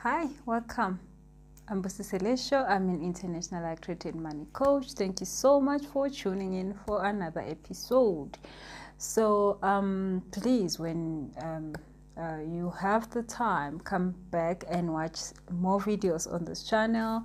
Hi, welcome. I'm Busi Celesio. I'm an international accredited money coach. Thank you so much for tuning in for another episode. So please, when you have the time, come back and watch more videos on this channel.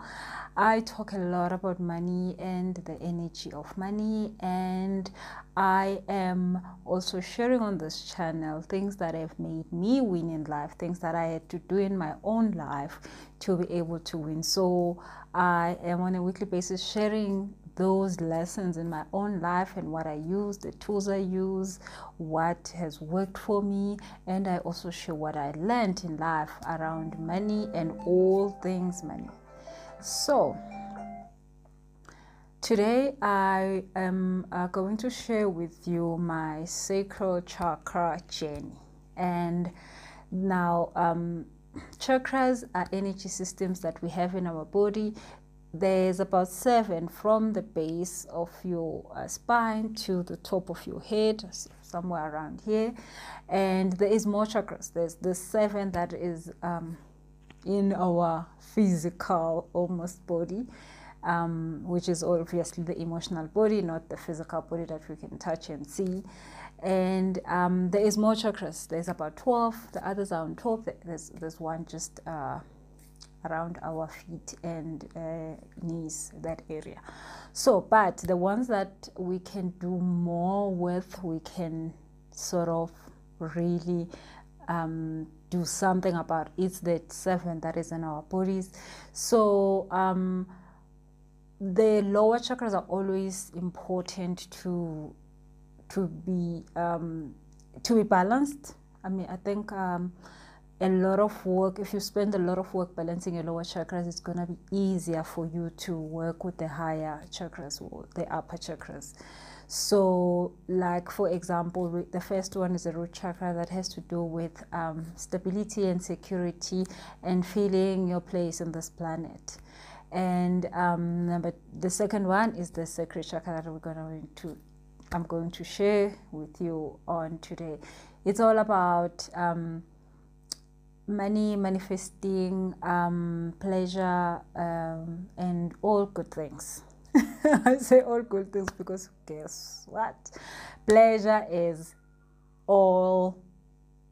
I talk a lot about money and the energy of money, and I am also sharing on this channel things that have made me win in life, things that I had to do in my own life to be able to win. So I am on a weekly basis sharing those lessons in my own life and what I use, the tools I use, what has worked for me, and I also share what I learned in life around money and all things money. So today I am going to share with you my sacral chakra journey. And now chakras are energy systems that we have in our body. There's about 7 from the base of your spine to the top of your head, somewhere around here. And there is more chakras. There's the 7 that is in our physical almost body, which is obviously the emotional body, not the physical body that we can touch and see. And there is more chakras. There's about 12. The others are on top. There's one just around our feet and knees, that area. So, but the ones that we can do more with, we can sort of really do something about. It's the 7 that is in our bodies. So the lower chakras are always important to be balanced. I mean, I think a lot of work, if you spend a lot of work balancing your lower chakras, it's going to be easier for you to work with the higher chakras or the upper chakras. So like, for example, the first one is the root chakra that has to do with stability and security and feeling your place in this planet. And the second one is the sacral chakra that I'm going to share with you on today. It's all about money, manifesting, pleasure, and all good things. I say all good things because guess what? Pleasure is all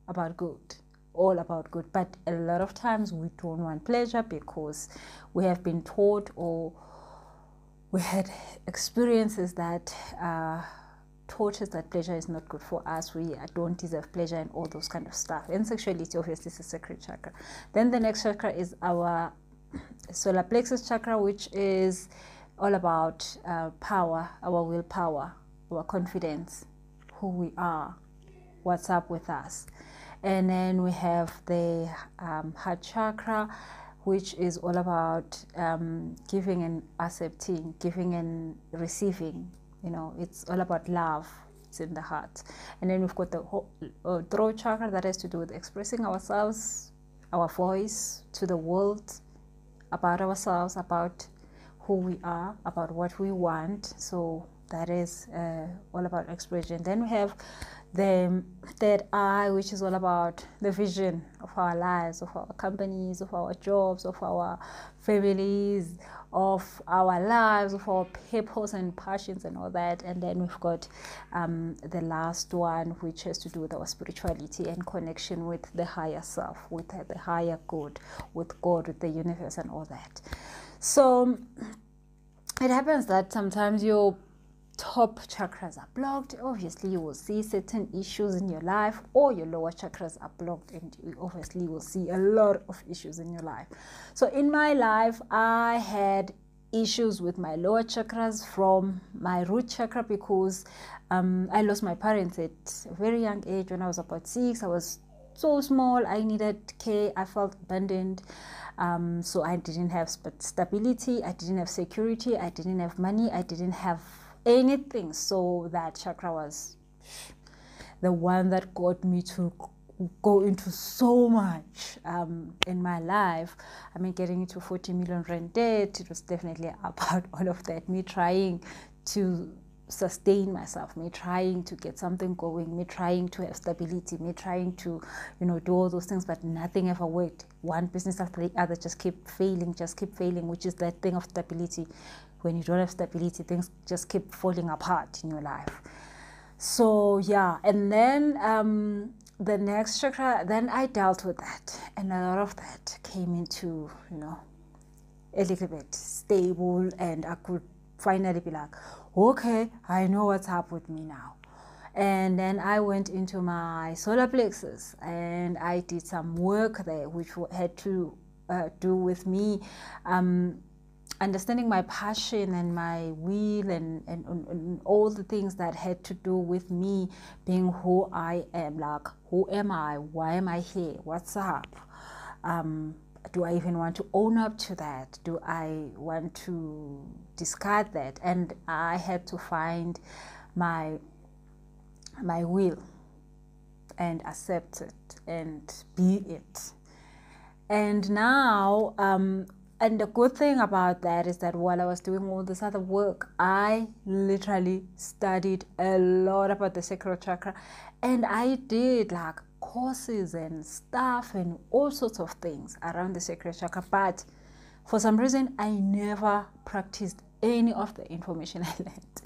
about good. All about good. But a lot of times we don't want pleasure because we have been taught, or we had experiences that taught us that pleasure is not good for us, we don't deserve pleasure and all those kind of stuff. And sexuality obviously is a sacred chakra. Then the next chakra is our solar plexus chakra, which is all about power, our willpower, our confidence, who we are, what's up with us. And then we have the heart chakra, which is all about giving and accepting, giving and receiving. You know, it's all about love. It's in the heart. And then we've got the throat chakra that has to do with expressing ourselves, our voice to the world, about ourselves, about who we are, about what we want. So that is all about expression. Then we have the third eye, which is all about the vision of our lives, of our companies, of our jobs, of our families, of our lives, of our purpose and passions and all that. And then we've got the last one, which has to do with our spirituality and connection with the higher self, with the higher good, with God, with the universe and all that. So it happens that sometimes your top chakras are blocked. Obviously you will see certain issues in your life, or your lower chakras are blocked, and you obviously will see a lot of issues in your life. So in my life, I had issues with my lower chakras from my root chakra because I lost my parents at a very young age. When I was about 6, I was so small, I needed care, I felt abandoned. So I didn't have stability, I didn't have security, I didn't have money, I didn't have anything. So that chakra was the one that got me to go into so much in my life. I mean, getting into 40 million rand debt, it was definitely about all of that, me trying to sustain myself, me trying to get something going, me trying to have stability, me trying to, you know, do all those things, but nothing ever worked. One business after the other just keep failing, which is that thing of stability. When you don't have stability, things just keep falling apart in your life. So yeah, and then the next chakra, then I dealt with that, and a lot of that came into, you know, a little bit stable, and I could finally be like, okay, I know what's up with me now. And then I went into my solar plexus and I did some work there, which had to do with me understanding my passion and my will, and all the things that had to do with me being who I am. Like, who am I? Why am I here? What's up? Do I even want to own up to that? Do I want to discard that? And I had to find my will and accept it and be it. And now, and the good thing about that is that while I was doing all this other work, I literally studied a lot about the sacral chakra, and I did like courses and stuff and all sorts of things around the sacral chakra, but for some reason I never practiced any of the information I learned.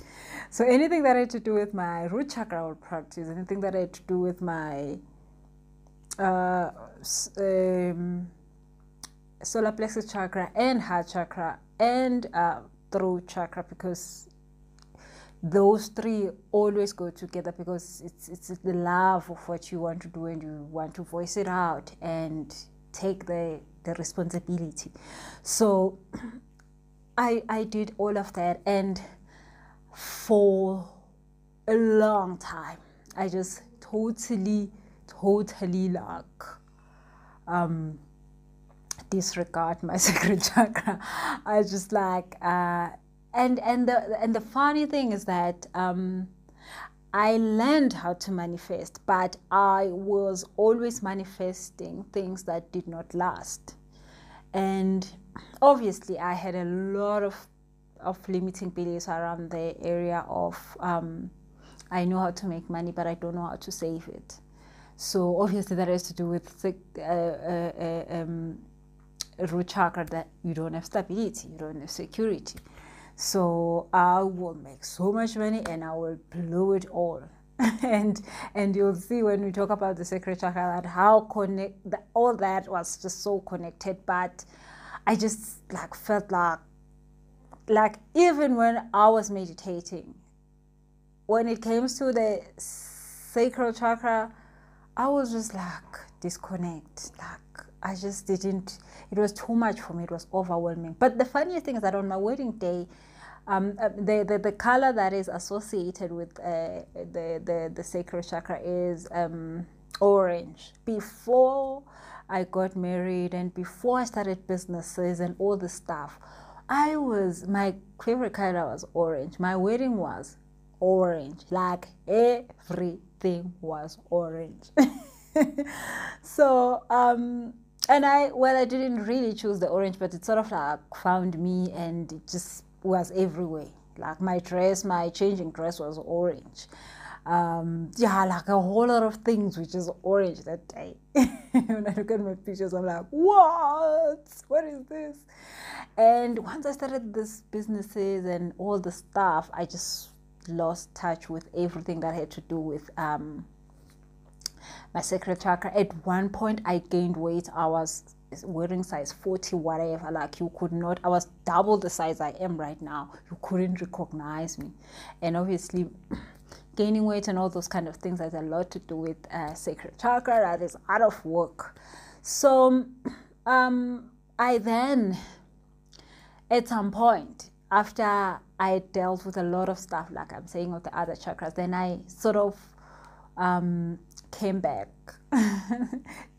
So anything that had to do with my root chakra I would practice, anything that had to do with my solar plexus chakra and heart chakra and throat chakra, because those three always go together, because it's the love of what you want to do, and you want to voice it out and take the responsibility. So I did all of that, and for a long time I just totally like disregard my sacral chakra. I just like and the funny thing is that I learned how to manifest, but I was always manifesting things that did not last. And obviously I had a lot of limiting beliefs around the area of I know how to make money, but I don't know how to save it. So obviously that has to do with root chakra, that you don't have stability, you don't have security. So I will make so much money and I will blow it all. and you'll see when we talk about the sacral chakra that how all that was just so connected. But I just like felt like even when I was meditating, when it comes to the sacral chakra, I was just like disconnect. Like I just didn't, it was too much for me, it was overwhelming. But the funny thing is that on my wedding day, the color that is associated with the sacral chakra is orange. Before I got married and before I started businesses and all this stuff, my favorite color was orange. My wedding was orange, like everything was orange. So and I didn't really choose the orange, but it sort of like found me, and it just was everywhere. Like my changing dress was orange. Yeah, like a whole lot of things which is orange that day. When I look at my pictures, I'm like, what is this? And once I started these businesses and all the stuff, I just lost touch with everything that had to do with my sacral chakra. At one point I gained weight. I was wearing size 40 whatever, like you could not, I was double the size I am right now. You couldn't recognize me. And obviously gaining weight and all those kind of things has a lot to do with sacral chakra that is out of work. So I then, at some point, after I dealt with a lot of stuff, like I'm saying, with the other chakras, then I sort of came back,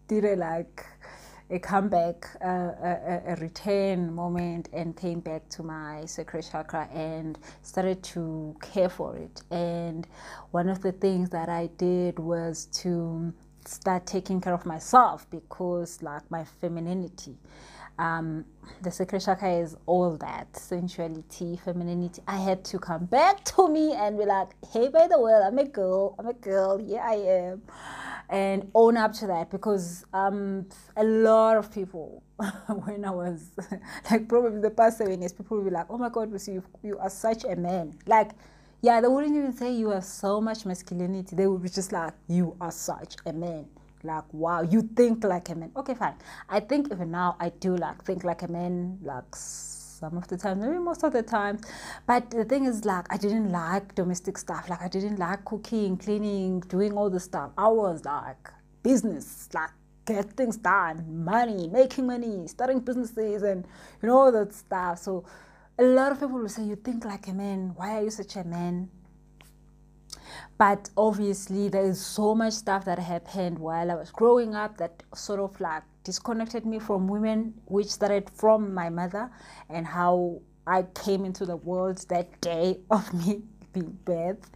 did a comeback, a return moment, and came back to my sacral chakra and started to care for it. And one of the things that I did was to start taking care of myself, because like my femininity, the sacral chakra is all that sensuality, femininity. I had to come back to me and be like, hey, by the way, I'm a girl, yeah, I am, and own up to that, because a lot of people when I was like, probably the past 7 years, people will be like, oh my god, Lucy, you are such a man. Like, yeah, they wouldn't even say you have so much masculinity. They would be just like, you are such a man. Like, wow, you think like a man. Okay, fine. I think even now I do like think like a man, like some of the time, maybe most of the time. But the thing is, like, I didn't like domestic stuff. Like, I didn't like cooking, cleaning, doing all the stuff. I was like business, like get things done, money, making money, starting businesses, and you know all that stuff. So a lot of people will say, you think like a man. Why are you such a man? But obviously there is so much stuff that happened while I was growing up that sort of like disconnected me from women, which started from my mother and how I came into the world that day of me being birthed.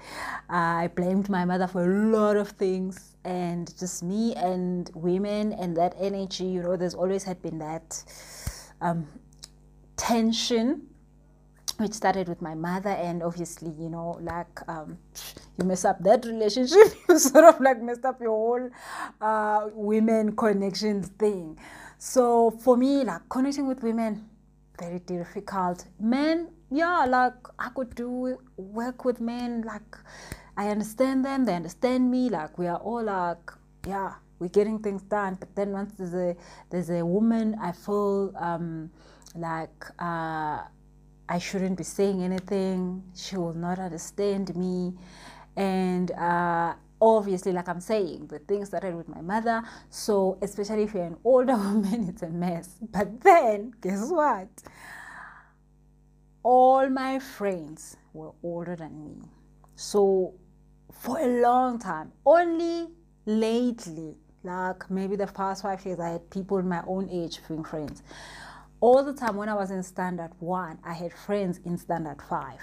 I blamed my mother for a lot of things, and just me and women and that energy, you know, there's always had been that tension, which started with my mother. And obviously, you know, like you mess up that relationship, you sort of like messed up your whole women connections thing. So for me, like connecting with women, very difficult. Men, yeah, like I could do work with men, like I understand them, they understand me, like we are all like, yeah, we're getting things done. But then once there's a woman, I feel like I shouldn't be saying anything, she will not understand me. And obviously, like I'm saying, the thing started with my mother. So especially if you're an older woman, it's a mess. But then, guess what? All my friends were older than me. So for a long time, only lately, like maybe the past 5 years, I had people my own age being friends. All the time when I was in standard 1, I had friends in standard 5.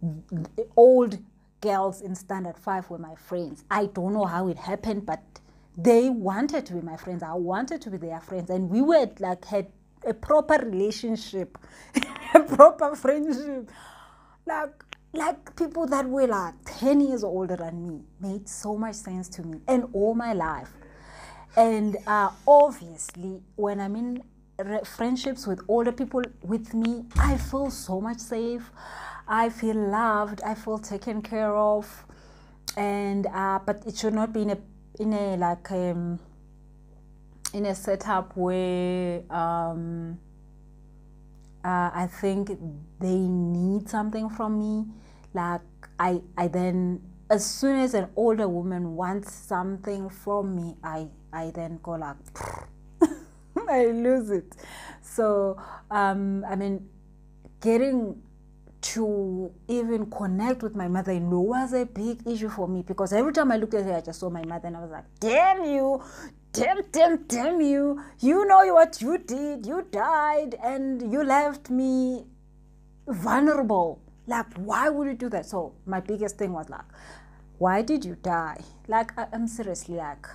The old girls in standard 5 were my friends. I don't know how it happened, but they wanted to be my friends. I wanted to be their friends. And we were like, had a proper relationship, a proper friendship. Like people that were like 10 years older than me made so much sense to me and all my life. And obviously, when I'm in friendships with older people with me, I feel so much safe, I feel loved, I feel taken care of. And but it should not be in a like in a setup where I think they need something from me. Like I then, as soon as an older woman wants something from me, I then go like I lose it. So I mean, getting to even connect with my mother-in-law was a big issue for me, because every time I looked at her, I just saw my mother and I was like, damn you, damn you, you know what you did, you died and you left me vulnerable. Like, why would you do that? So my biggest thing was like, why did you die? Like, I'm seriously like,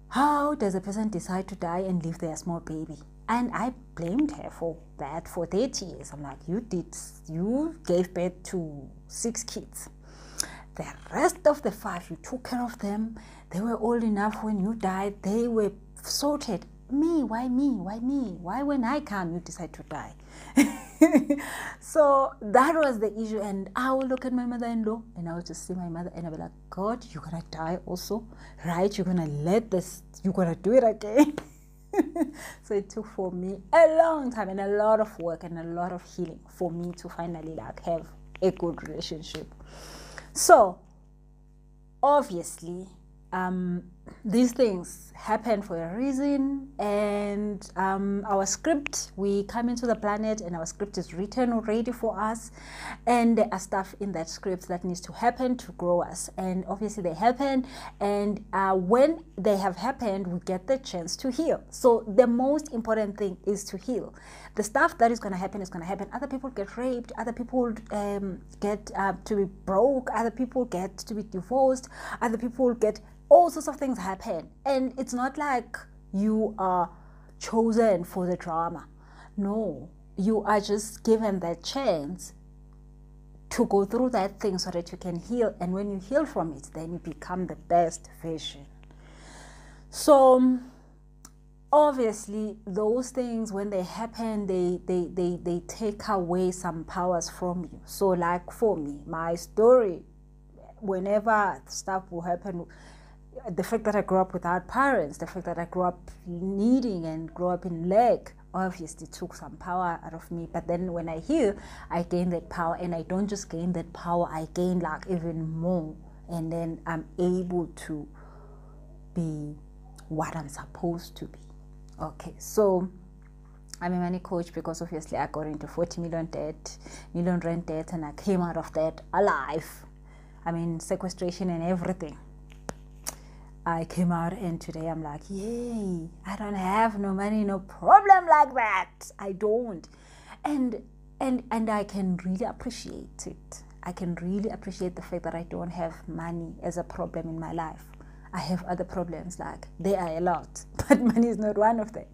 how does a person decide to die and leave their small baby? And I blamed her for that for 30 years. I'm like, you gave birth to 6 kids. The rest of the 5, you took care of them. They were old enough when you died. They were sorted. Me? Why me? Why me? Why when I come, you decide to die? So that was the issue. And I will look at my mother-in-law and I will just see my mother and I'll be like, God, you're gonna die also, right? You're gonna you're gonna do it again. So it took for me a long time and a lot of work and a lot of healing for me to finally like have a good relationship. So obviously these things happen for a reason, and our script, we come into the planet and our script is written already for us, and there are stuff in that script that needs to happen to grow us, and obviously they happen, and when they have happened, we get the chance to heal. So the most important thing is to heal. The stuff that is going to happen is going to happen. Other people get raped, other people get to be broke, other people get to be divorced, other people get all sorts of things things happen, and it's not like you are chosen for the drama. No, you are just given that chance to go through that thing so that you can heal, and when you heal from it, then you become the best version. So obviously those things, when they happen, they take away some powers from you. So like for me, my story, whenever stuff will happen, the fact that I grew up without parents, the fact that I grew up needing and grew up in lack, obviously took some power out of me. But then when I heal, I gain that power, and I don't just gain that power, I gain like even more, and then I'm able to be what I'm supposed to be. Okay, so I'm a money coach because obviously I got into 40 million rent debt, and I came out of that alive. I mean, sequestration and everything. I came out, and today I'm like, yay, I don't have no money, no problem like that. I don't. And I can really appreciate it. I can really appreciate the fact that I don't have money as a problem in my life. I have other problems, like they are a lot, but money is not one of them.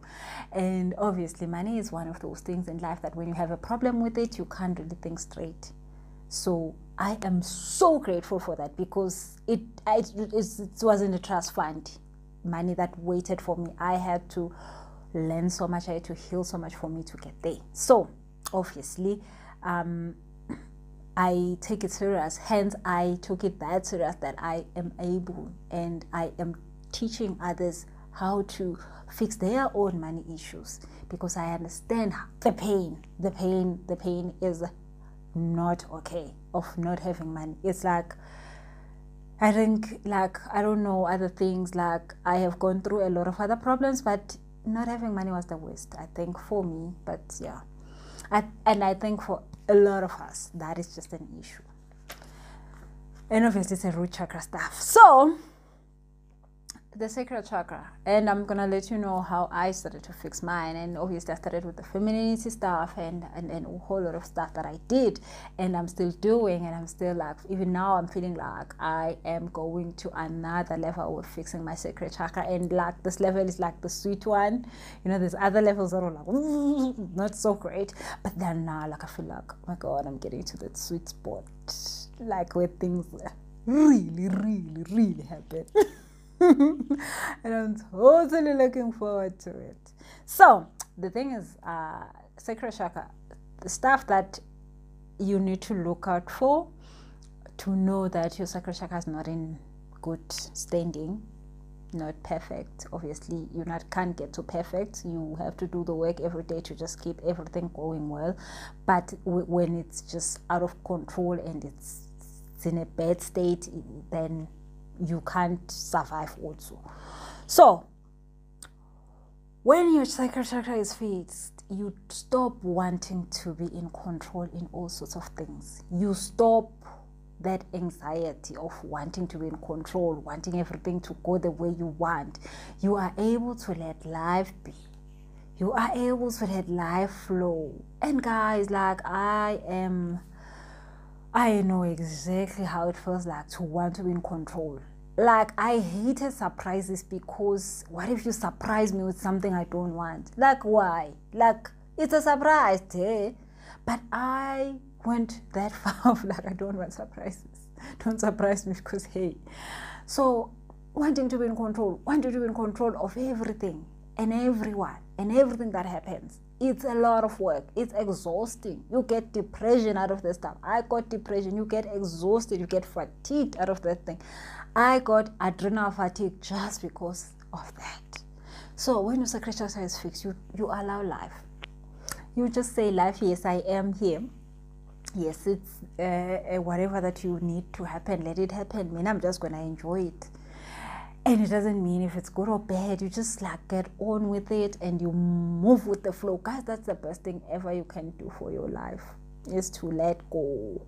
And obviously money is one of those things in life that when you have a problem with it, you can't really think straight. So I am so grateful for that, because it wasn't a trust fund money that waited for me. I had to learn so much, I had to heal so much for me to get there. So obviously I take it serious. Hence I took it that serious that I am able, and I am teaching others how to fix their own money issues, because I understand the pain is not okay of not having money. It's like, I think, like, I don't know, other things, like I have gone through a lot of other problems, but not having money was the worst, I think, for me. But yeah, and I think for a lot of us that is just an issue, and obviously it's a root chakra stuff. So the sacral chakra, and I'm gonna let you know how I started to fix mine. And obviously I started with the femininity stuff and a whole lot of stuff that I did, and I'm still doing, and I'm still like, even now I'm feeling like I am going to another level with fixing my sacral chakra. And like, this level is like the sweet one, you know. There's other levels that are like not so great, but then now, like, I feel like, oh my god, I'm getting to that sweet spot, like where things really happen. And I'm totally looking forward to it. So the thing is, sacral chakra, the stuff that you need to look out for to know that your sacral chakra is not in good standing, not perfect. Obviously you can't get to perfect. You have to do the work every day to just keep everything going well. But when it's just out of control and it's in a bad state, then you can't survive also. So when your sacral chakra is fixed, you stop wanting to be in control in all sorts of things. You stop that anxiety of wanting to be in control, wanting everything to go the way you want. You are able to let life be. You are able to let life flow. And guys, like, I know exactly how it feels like to want to be in control. Like, I hated surprises, because what if you surprise me with something I don't want? Like, why? Like, it's a surprise, eh? But I went that far of like, I don't want surprises. Don't surprise me, because hey. So wanting to be in control of everything and everyone and everything that happens. It's a lot of work. It's exhausting. You get depression out of this stuff. I got depression. You get exhausted. You get fatigued out of that thing. I got adrenal fatigue just because of that. So when your sacral chakra is fixed, you allow life. You just say, life, yes, I am here. Yes, it's whatever that you need to happen, let it happen. I mean, I'm just going to enjoy it. And it doesn't mean if it's good or bad. You just like get on with it and you move with the flow. Guys, that's the best thing ever you can do for your life, is to let go.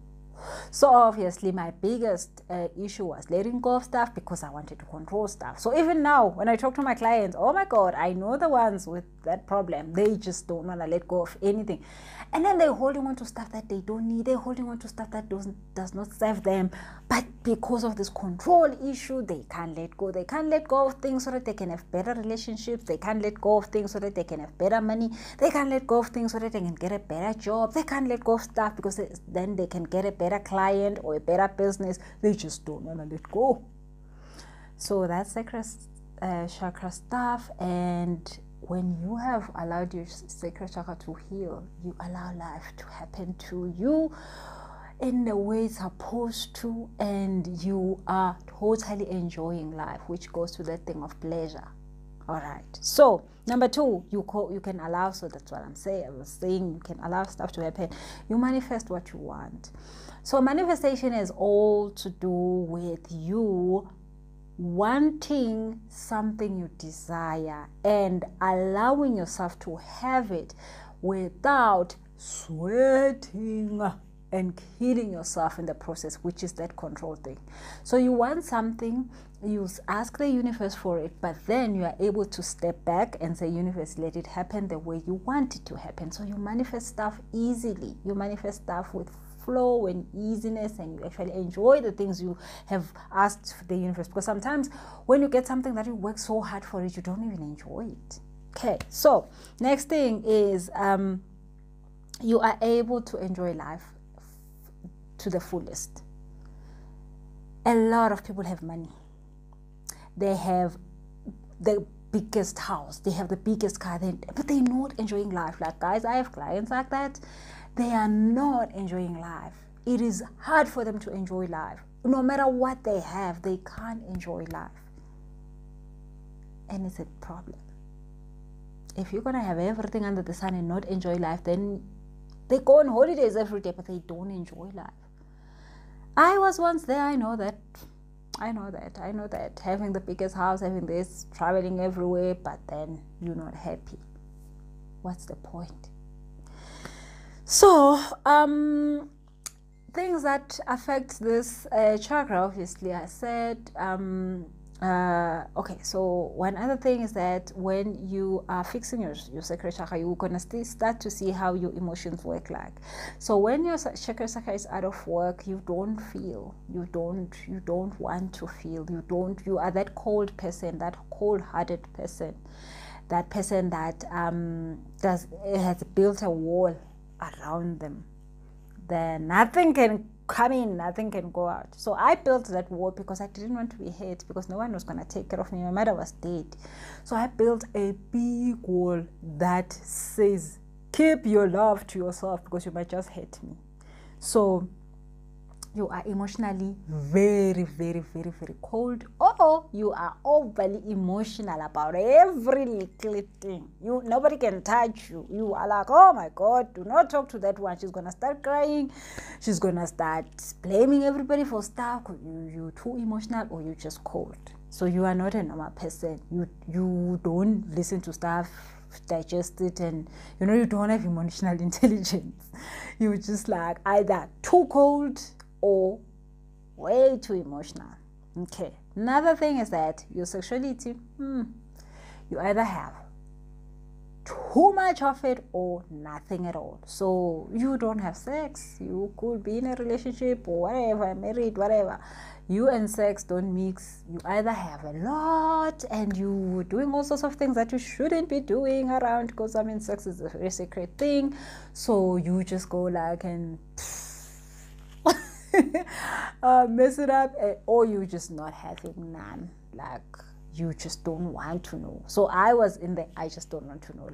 So obviously my biggest issue was letting go of stuff because I wanted to control stuff. So even now when I talk to my clients, oh my God, I know the ones with that problem. They just don't want to let go of anything. And then they're holding on to stuff that they don't need. They're holding on to stuff that does not serve them. But because of this control issue, they can't let go. They can't let go of things so that they can have better relationships. They can't let go of things so that they can have better money. They can't let go of things so that they can get a better job. They can't let go of stuff because then they can get a better client or a better business. They just don't want to let go. So that's sacral chakra stuff. And when you have allowed your sacral chakra to heal, you allow life to happen to you in the way it's supposed to, and you are totally enjoying life, which goes to that thing of pleasure. All right. So number 2, you can allow. So that's what I'm saying. I was saying you can allow stuff to happen. You manifest what you want. So manifestation is all to do with you wanting something you desire and allowing yourself to have it without sweating and killing yourself in the process, which is that control thing. So you want something, you ask the universe for it, but then you are able to step back and say, universe, let it happen the way you want it to happen. So you manifest stuff easily. You manifest stuff with flow and easiness, and you actually enjoy the things you have asked the universe. Because sometimes when you get something that you work so hard for it, you don't even enjoy it. Okay, so next thing is you are able to enjoy life to the fullest. A lot of people have money. They have the biggest house. They have the biggest car. But they're not enjoying life. Like, guys, I have clients like that. They are not enjoying life. It is hard for them to enjoy life. No matter what they have, they can't enjoy life. And it's a problem. If you're going to have everything under the sun and not enjoy life, then they go on holidays every day, but they don't enjoy life. I was once there. I know that. Having the biggest house, having this, traveling everywhere, but then you're not happy. What's the point? So, things that affect this chakra, obviously, I said, okay, so one other thing is that when you are fixing your sacral chakra, you're going to start to see how your emotions work like. So when your sacral chakra is out of work, you don't feel, you don't want to feel, you are that cold person, that cold-hearted person, that person that has built a wall around them. Then nothing can come in, nothing can go out. So I built that wall because I didn't want to be hit, because no one was going to take care of me. My mother was dead. So I built a big wall that says, keep your love to yourself, because you might just hate me. So you are emotionally very, very, very, very cold, or you are overly emotional about every little thing. Nobody can touch you. You are like, oh my God, do not talk to that one. She's gonna start crying. She's gonna start blaming everybody for stuff. You're too emotional, or you're just cold. So you are not a normal person. You don't listen to stuff, digest it, and you don't have emotional intelligence. You're just like either too cold or way too emotional. Okay, another thing is that your sexuality, you either have too much of it or nothing at all. So you don't have sex. You could be in a relationship or whatever, married, whatever. You and sex don't mix. You either have a lot and you doing all sorts of things that you shouldn't be doing around, because sex is a very sacred thing. So you just go like and mess it up, or you just not having none, like you just don't want to know. So I was in the I just don't want to know,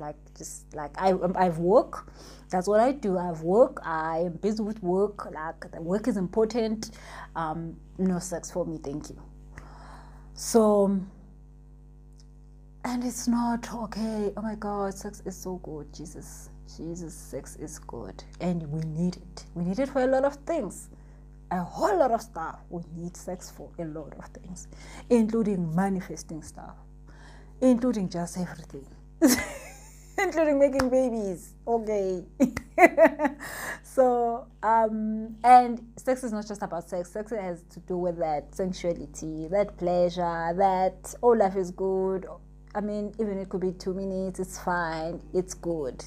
I've work, that's what I do. I've work, I am busy with work, like the work is important. No sex for me, thank you. So, and it's not okay. Oh my God, sex is so good. Jesus, sex is good, and we need it for a lot of things. A whole lot of stuff. We need sex for a lot of things, including manifesting stuff, including just everything. including making babies. Okay. So, and sex is not just about sex. Sex has to do with that sensuality, that pleasure, that, oh, life is good. I mean, even it could be 2 minutes, it's fine, it's good.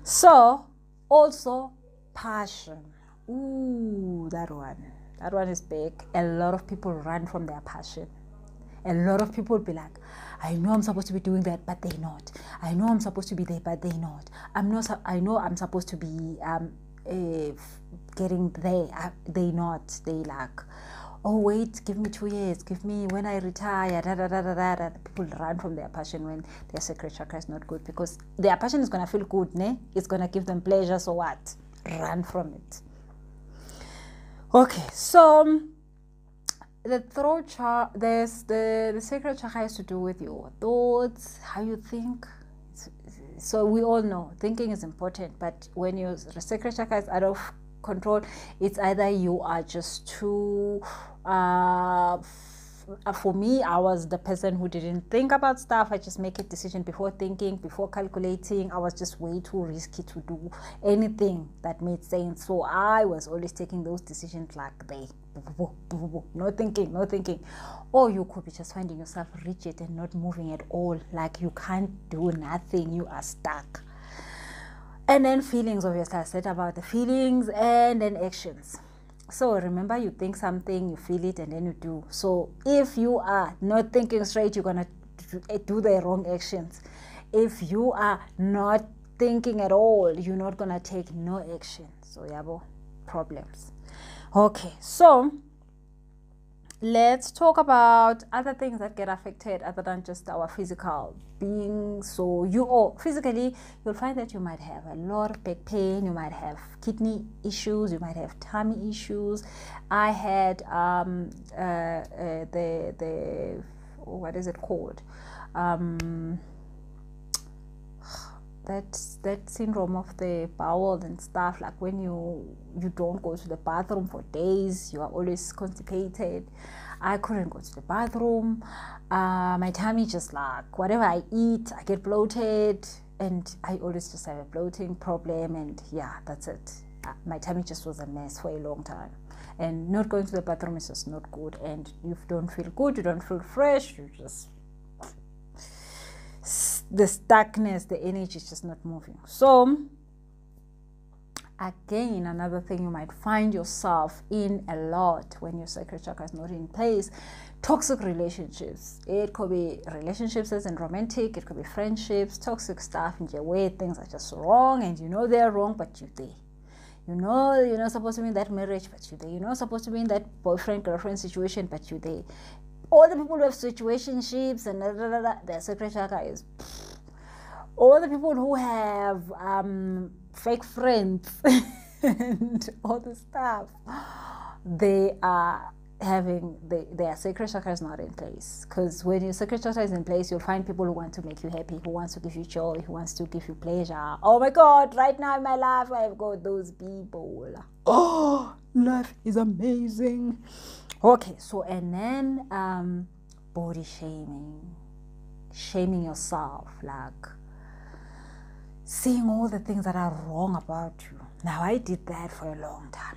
So, also, passion. Ooh, that one. That one is big. A lot of people run from their passion. A lot of people be like, I know I'm supposed to be doing that, but they're not. I know I'm supposed to be there, but they're not. I know I'm supposed to be getting there. They're not. They like, oh wait, give me 2 years. Give me when I retire. Da, da, da, da, da, da. People run from their passion when their sacral chakra is not good, because their passion is gonna feel good, ne? It's gonna give them pleasure. So what? Run from it. Okay, so the throat chakra, the sacral chakra has to do with your thoughts, how you think. So we all know thinking is important, but when your sacral chakra is out of control, it's either you are just too for me, I was the person who didn't think about stuff. I just make a decision before thinking, before calculating. I was just way too risky to do anything that made sense. So I was always taking those decisions like no thinking. Or you could be just finding yourself rigid and not moving at all. Like you can't do nothing. You are stuck. And then feelings, obviously. I said about the feelings, and then actions. So remember, you think something, you feel it, and then you do. So if you are not thinking straight, you're going to do the wrong actions. If you are not thinking at all, you're not going to take no action. So yabo, problems. Okay, so let's talk about other things that get affected other than just our physical being. So physically, you'll find that you might have a lot of back pain, you might have kidney issues, you might have tummy issues. I had what is it called? That syndrome of the bowel and stuff, like when you don't go to the bathroom for days, you are always constipated. I couldn't go to the bathroom. My tummy just like, whatever I eat, I get bloated, and I always just have a bloating problem, and yeah, that's it. My tummy just was a mess for a long time, and not going to the bathroom is just not good, and you don't feel good, you don't feel fresh, you just, the stuckness, the energy is just not moving. So again, another thing you might find yourself in a lot when your sacral chakra is not in place: toxic relationships. It could be relationships as in romantic, it could be friendships, toxic stuff, and where things are just wrong, and you know they're wrong, but you're there. You know you're not supposed to be in that marriage, but you're there. You're not supposed to be in that boyfriend-girlfriend situation, but you're there. All the people who have situationships and their sacral chakra is all the people who have fake friends and all the stuff, they are having their sacral chakra is not in place. Because when your sacral chakra is in place, you'll find people who want to make you happy, who wants to give you joy, who wants to give you pleasure. Oh my God, right now in my life I've got those people. Oh, life is amazing. Okay, so and then body shaming yourself, like seeing all the things that are wrong about you. Now, I did that for a long time.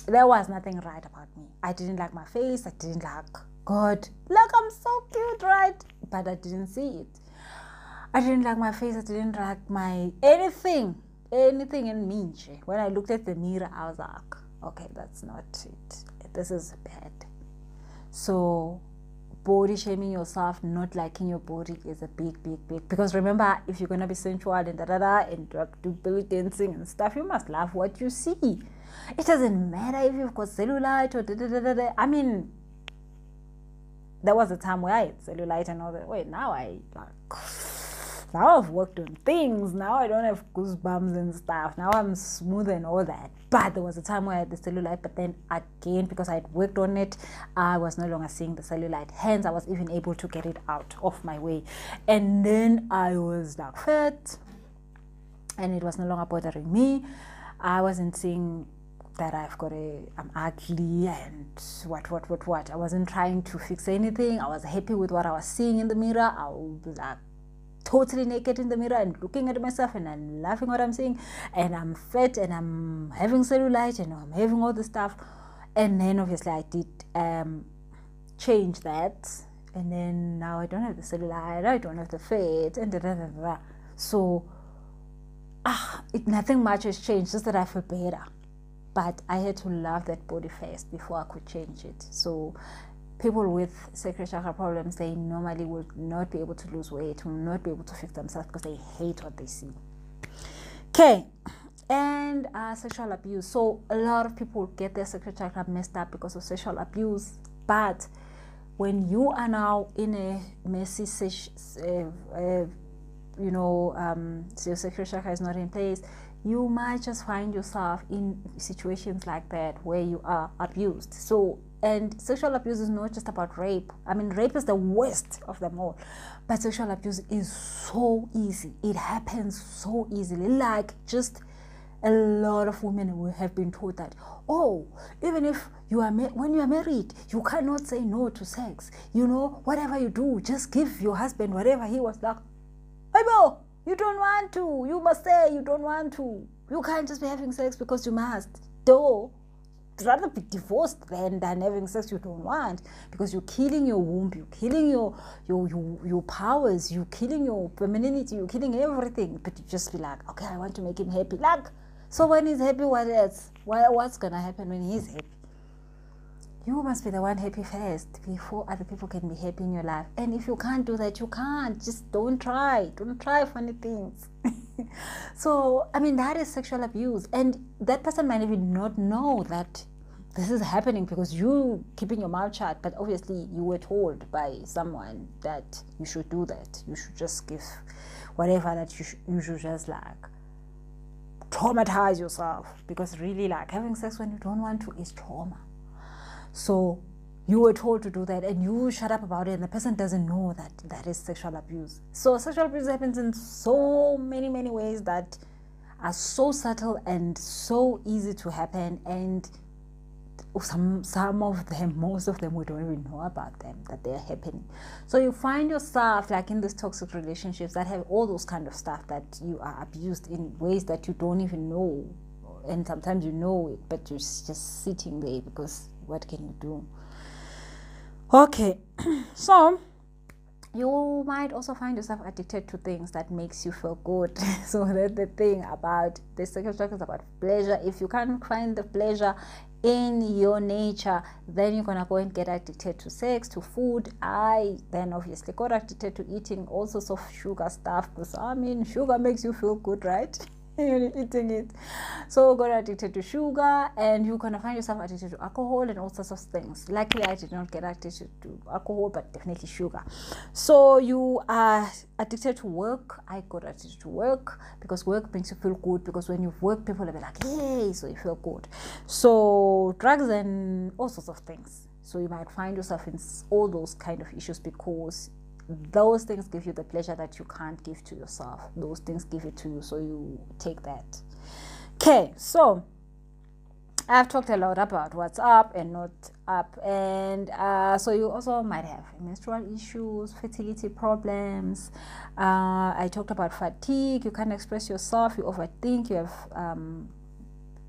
There was nothing right about me. I didn't like my face. I didn't like God. Like, I'm so cute, right? But I didn't see it. I didn't like my face. I didn't like my anything in me. When I looked at the mirror, I was like, okay, that's not it. This is bad. So body shaming yourself, not liking your body is a big, because remember, if you're going to be sensual and and do belly dancing and stuff, you must love what you see. It doesn't matter if you've got cellulite or I mean, there was a time where I had cellulite and all that. Wait, now I've worked on things. Now I don't have goosebumps and stuff. Now I'm smooth and all that. But there was a time where I had the cellulite, but then again, because I had worked on it, I was no longer seeing the cellulite. Hence, I was even able to get it out of my way. And then I was like fat, and it was no longer bothering me. I wasn't seeing that I'm ugly and what. I wasn't trying to fix anything. I was happy with what I was seeing in the mirror. I was like totally naked in the mirror and looking at myself and I'm laughing what I'm seeing, and I'm fat and I'm having cellulite and I'm having all this stuff. And then obviously I did change that, and then now I don't have the cellulite, I don't have the fat, and so nothing much has changed, just that I feel better. But I had to love that body first before I could change it. So people with sacral chakra problems, they normally will not be able to lose weight, will not be able to fix themselves because they hate what they see. Okay, and sexual abuse. So a lot of people get their sacral chakra messed up because of sexual abuse. But when you are now in a messy so your sacral chakra is not in place, you might just find yourself in situations like that where you are abused. So, and sexual abuse is not just about rape. I mean, rape is the worst of them all, but sexual abuse is so easy. It happens so easily. Like, just a lot of women have been taught that, oh, even if you are when you are married, you cannot say no to sex. You know, whatever you do, just give your husband whatever he was like. Bible, you don't want to. You must say you don't want to. You can't just be having sex because you must. Though, rather be divorced than having sex you don't want, because you're killing your womb, you're killing your powers, you're killing your femininity, you're killing everything. But you just be like, okay, I want to make him happy. Like, so when he's happy, what else? What's gonna happen when he's happy? You must be the one happy first before other people can be happy in your life. And if you can't do that, you can't. Just don't try. Don't try funny things. So, I mean, that is sexual abuse. And that person might even not know that this is happening because you keeping your mouth shut. But obviously, you were told by someone that you should do that. You should just give whatever that you should just like traumatize yourself. Because really, like, having sex when you don't want to is trauma. So you were told to do that and you shut up about it, and the person doesn't know that that is sexual abuse. So sexual abuse happens in so many ways that are so subtle and so easy to happen, and some of them, most of them, we don't even know about them, that they're happening. So you find yourself like in these toxic relationships that have all those kind of stuff, that you are abused in ways that you don't even know, and sometimes you know it, but you're just sitting there because what can you do? Okay, so you might also find yourself addicted to things that makes you feel good. So that's the thing about the sexual chakra, is about pleasure. If you can't find the pleasure in your nature, then you're gonna go and get addicted to sex, to food. I then obviously got addicted to eating all sorts of sugar stuff, because I mean, sugar makes you feel good, right? You're eating it. So got addicted to sugar, and you're gonna find yourself addicted to alcohol and all sorts of things. Luckily, I did not get addicted to alcohol, but definitely sugar. So you are addicted to work. I got addicted to work because work makes you feel good, because when you work, people will be like, yay, so you feel good. So drugs and all sorts of things. So you might find yourself in all those kind of issues because those things give you the pleasure that you can't give to yourself. Those things give it to you, so you take that. Okay, so I've talked a lot about what's up and not up, and so you also might have menstrual issues, fertility problems. I talked about fatigue. You can't express yourself, you overthink, you have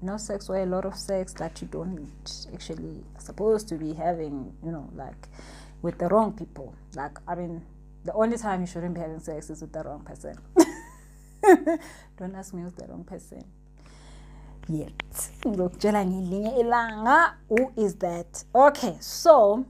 no sex or a lot of sex that you don't actually supposed to be having, you know, like with the wrong people. Like, I mean, the only time you shouldn't be having sex is with the wrong person. Don't ask me who's the wrong person yet. Who is that? Okay, so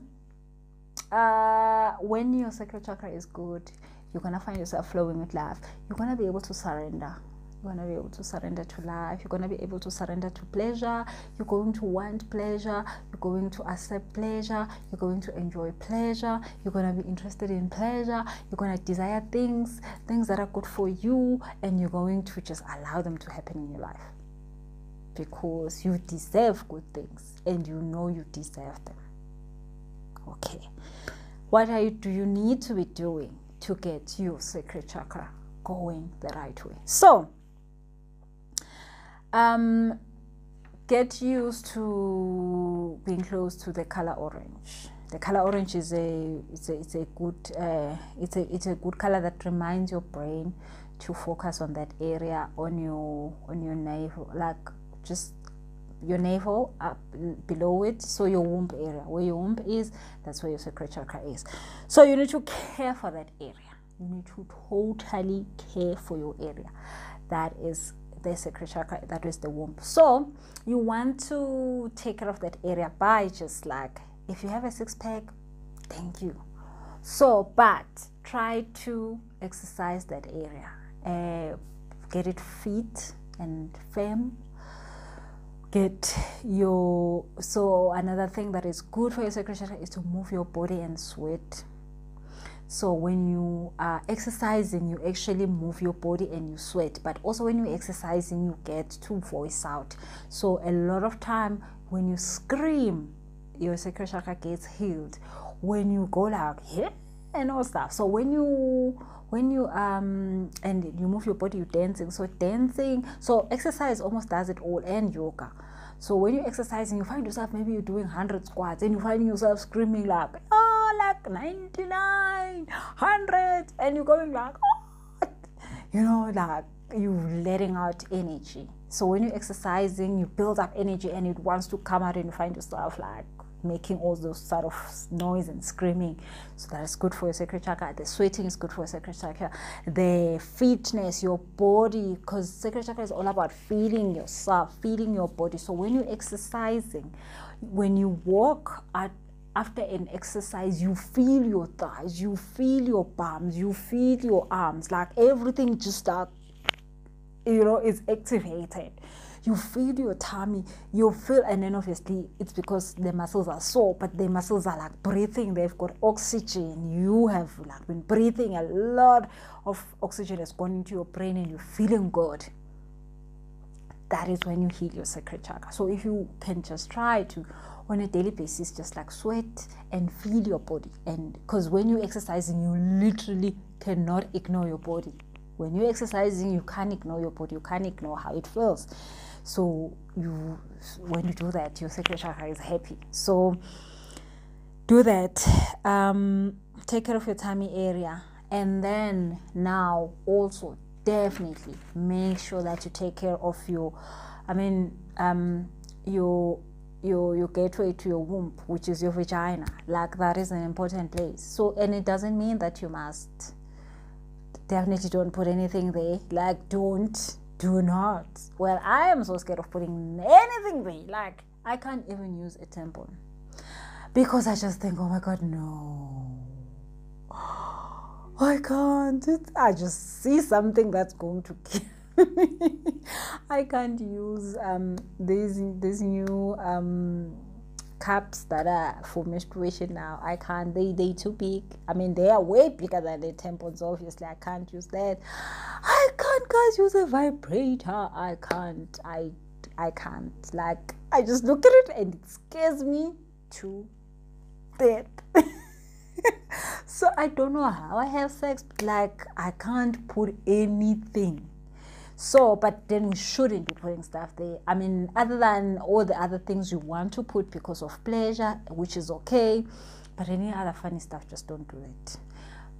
when your sacral chakra is good, you're gonna find yourself flowing with love. You're gonna be able to surrender. You're going to be able to surrender to life. You're going to be able to surrender to pleasure. You're going to want pleasure. You're going to accept pleasure. You're going to enjoy pleasure. You're going to be interested in pleasure. You're going to desire things that are good for you, and you're going to just allow them to happen in your life, because you deserve good things and you know you deserve them. Okay, what do you need to be doing to get your sacral chakra going the right way? So get used to being close to the color orange. the color orange is it's a good color that reminds your brain to focus on that area on your navel, like just your navel up below it, so your womb area, where your womb is, that's where your sacral chakra is. So you need to care for that area. You need to totally care for your area. That is the sacral chakra, that is the womb. So you want to take care of that area by just like, if you have a six-pack, thank you. So, but try to exercise that area. Get it fit and firm. Get your, so another thing that is good for your sacral chakra is to move your body and sweat. So when you are exercising, you actually move your body and you sweat. But also when you're exercising, you get to voice out. So a lot of time when you scream, your sacral chakra gets healed. When you go like, yeah, and all stuff. So when you and you move your body, you're dancing. So dancing, so exercise almost does it all, and yoga. So when you're exercising, you find yourself, maybe you're doing 100 squats and you find yourself screaming like, oh, like 99, 100, and you're going like, oh, you know, like you're letting out energy. So when you're exercising, you build up energy and it wants to come out, and you find yourself like making all those sort of noise and screaming. So that is good for your sacral chakra. The sweating is good for your sacral chakra. The fitness, your body, because sacral chakra is all about feeling yourself, feeling your body. So when you're exercising, when you walk after an exercise, you feel your thighs, you feel your palms, you feel your arms, like everything just is activated. You feel your tummy, you feel, and then obviously it's because the muscles are sore, but the muscles are like breathing, they've got oxygen. You have like been breathing, a lot of oxygen has gone into your brain and you're feeling good. That is when you heal your sacral chakra. So if you can just try to, on a daily basis, just like sweat and feel your body. And because when you're exercising, you literally cannot ignore your body. When you're exercising, you can't ignore your body, you can't ignore how it feels. So when you do that, your sacral chakra is happy. So do that. Take care of your tummy area, and then now also definitely make sure that you take care of your gateway to your womb, which is your vagina. Like that is an important place. So, and it doesn't mean that you must, definitely don't put anything there. Like do not. Well, I am so scared of putting anything there. Like I can't even use a tampon because I just think, oh my God, no, I can't. I just see something that's going to kill me. I can't use these new cups that are for menstruation now. I can't. They too big. I mean, they are way bigger than the tampons. Obviously, I can't use that. I can't, guys, use a vibrator. I can't. I can't. Like, I just look at it and it scares me to death. So I don't know how I have sex. Like, I can't put anything. So, but then we shouldn't be putting stuff there. I mean, other than all the other things you want to put because of pleasure, which is okay. But any other funny stuff, just don't do it.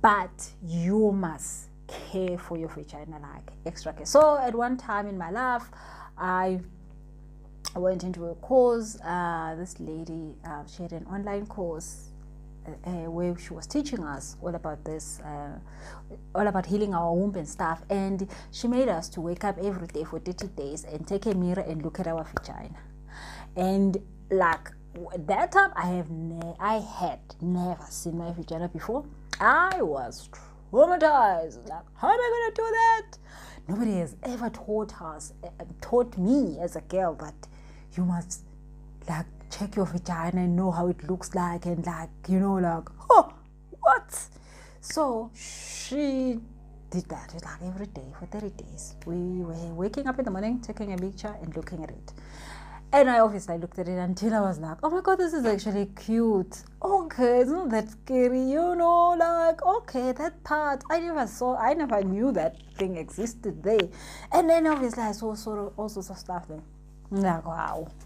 But you must care for your vagina, like extra care. So at one time in my life, I went into a course. This lady, she had an online course where she was teaching us all about this, all about healing our womb and stuff. And she made us to wake up every day for 30 days and take a mirror and look at our vagina. And like that time, I had never seen my vagina before. I was traumatized. Like, how am I gonna do that? Nobody has ever taught me as a girl that you must like check your vagina and know how it looks like, and like, you know, like, oh, what? So she did that. It's like every day for 30 days. We were waking up in the morning, taking a picture and looking at it. And I obviously looked at it until I was like, oh my God, this is actually cute. Okay, it's not that scary, you know, like, okay, that part, I never knew that thing existed there. And then obviously I saw all sorts of stuff there. Like,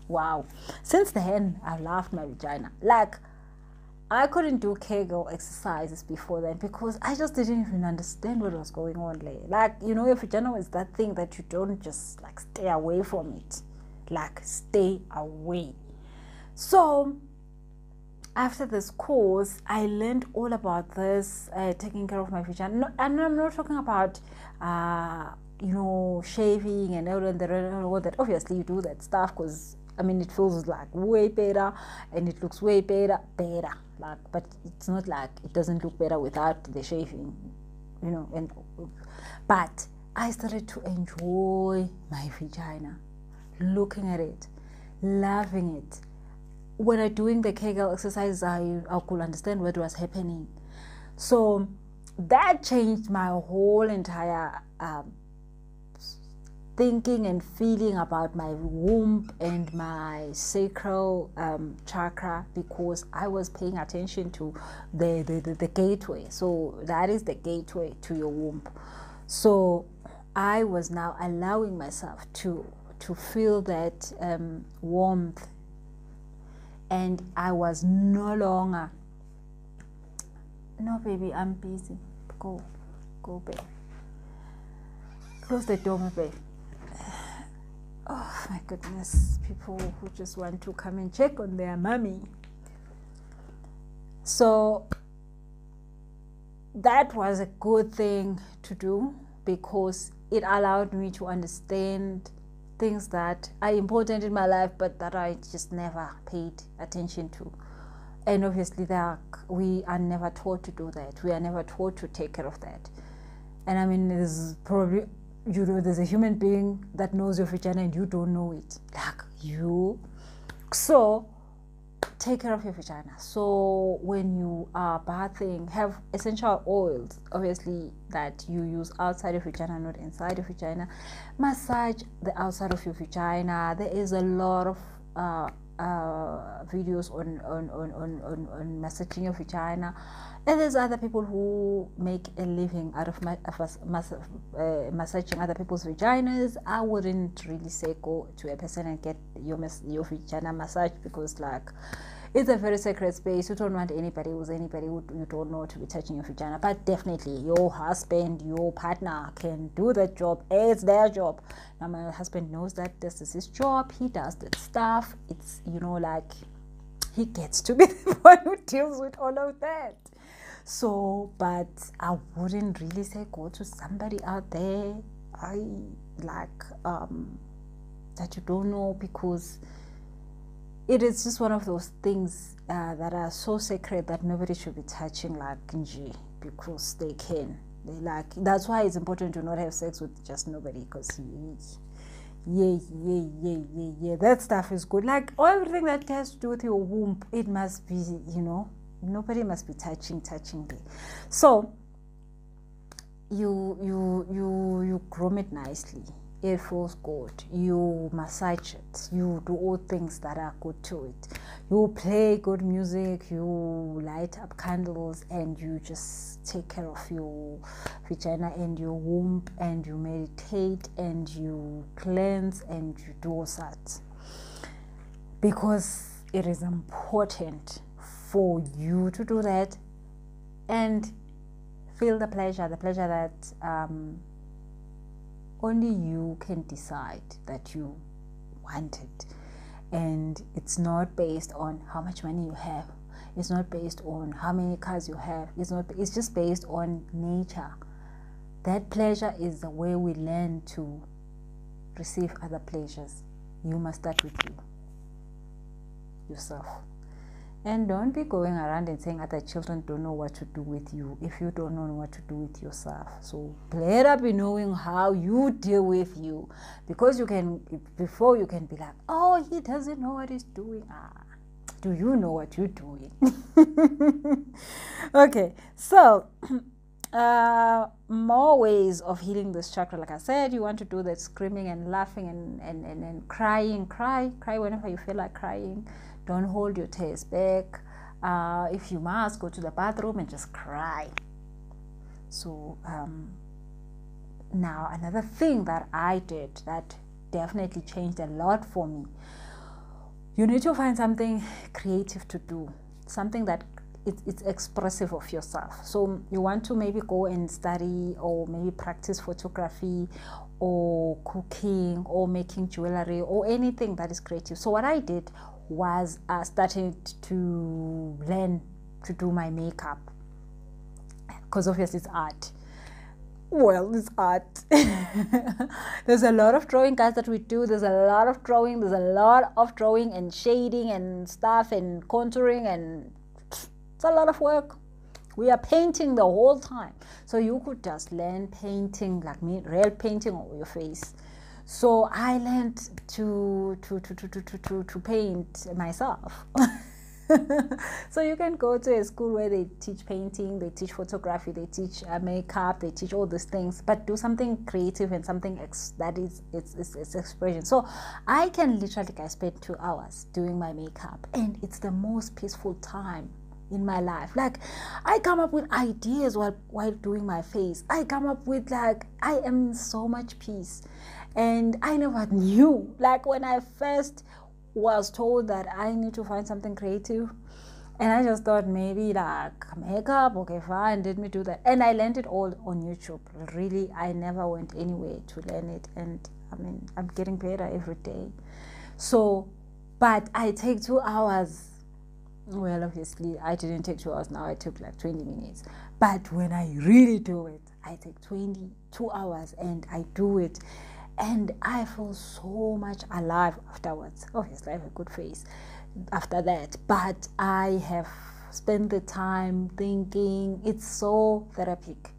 wow. Since then, I've loved my vagina. Like, I couldn't do Kegel exercises before then because I just didn't even understand what was going on there. Like, you know, your vagina is that thing that you don't just like stay away from it. Like, stay away. So after this course, I learned all about this, taking care of my vagina. No, and I'm not talking about, you know, shaving and all that. Obviously, you do that stuff because, I mean, it feels like way better and it looks way better. Like, but it's not like it doesn't look better without the shaving, you know. But I started to enjoy my vagina, looking at it, loving it. When I'm doing the Kegel exercises, I could understand what was happening. So that changed my whole entire thinking and feeling about my womb and my sacral chakra, because I was paying attention to the gateway. So that is the gateway to your womb. So I was now allowing myself to feel that warmth, and I was no longer, no baby, I'm busy, go baby, close the door, my baby. Oh my goodness, people who just want to come and check on their mommy. So that was a good thing to do because it allowed me to understand things that are important in my life but that I just never paid attention to. And obviously we are never taught to do that. We are never taught to take care of that. And I mean, there's probably, you know, there's a human being that knows your vagina and you don't know it, like you. So take care of your vagina. So when you are bathing, have essential oils, obviously, that you use outside your vagina, not inside your vagina. Massage the outside of your vagina. There is a lot of videos on massaging your vagina, and there's other people who make a living out of massaging other people's vaginas. I wouldn't really say go to a person and get your vagina massaged, because like, it's a very sacred space. You don't want anybody who you don't know to be touching your vagina. But definitely your husband, your partner can do that job. It's their job. Now my husband knows that this is his job. He does that stuff. It's, you know, like, he gets to be the one who deals with all of that. So, but I wouldn't really say go to somebody out there that you don't know, because it is just one of those things that are so sacred that nobody should be touching, like Nji, because they can. That's why it's important to not have sex with just nobody, because that stuff is good. Like, everything that has to do with your womb, it must be, you know, nobody must be touching there. So you groom it nicely. It feels good. You massage it. You do all things that are good to it. You play good music. You light up candles, and you just take care of your vagina and your womb, and you meditate, and you cleanse, and you do all that, because it is important for you to do that and feel the pleasure that only you can decide that you want it. And it's not based on how much money you have. It's not based on how many cars you have. It's just based on nature. That pleasure is the way we learn to receive other pleasures. You must start with yourself. And don't be going around and saying other children don't know what to do with you if you don't know what to do with yourself. So better be knowing how you deal with you, because before you can be like, oh, he doesn't know what he's doing. Do you know what you're doing? Okay, so more ways of healing this chakra. Like I said, you want to do that screaming and laughing and crying. Cry whenever you feel like crying. Don't hold your tears back. If you must, go to the bathroom and just cry. So now another thing that I did that definitely changed a lot for me. You need to find something creative to do, something that it's expressive of yourself. So you want to maybe go and study or maybe practice photography or cooking or making jewelry or anything that is creative. So what I did was started to learn to do my makeup, because obviously it's art. Well, it's art. There's a lot of drawing, guys, that we do. There's a lot of drawing and shading and stuff and contouring, and it's a lot of work. We are painting the whole time. So you could just learn painting, like me, real painting over your face. So I learned to paint myself. So you can go to a school where they teach painting, they teach photography, they teach makeup, they teach all these things, but do something creative and something that is it's expression. So I can literally, guys, spend 2 hours doing my makeup, and it's the most peaceful time in my life. Like, I come up with ideas while doing my face. I come up with, like, I am in so much peace. And I never knew, like, when I first was told that I need to find something creative, and I just thought maybe like makeup, okay, fine, let me do that. And I learned it all on YouTube. Really, I never went anywhere to learn it, and I mean, I'm getting better every day. So, but I take 2 hours. Well, obviously I didn't take 2 hours. Now I took like 20 minutes. But when I really do it, I take 22 hours and I do it, and I feel so much alive afterwards. Obviously I have a good face after that, but I have spent the time thinking. It's so therapeutic.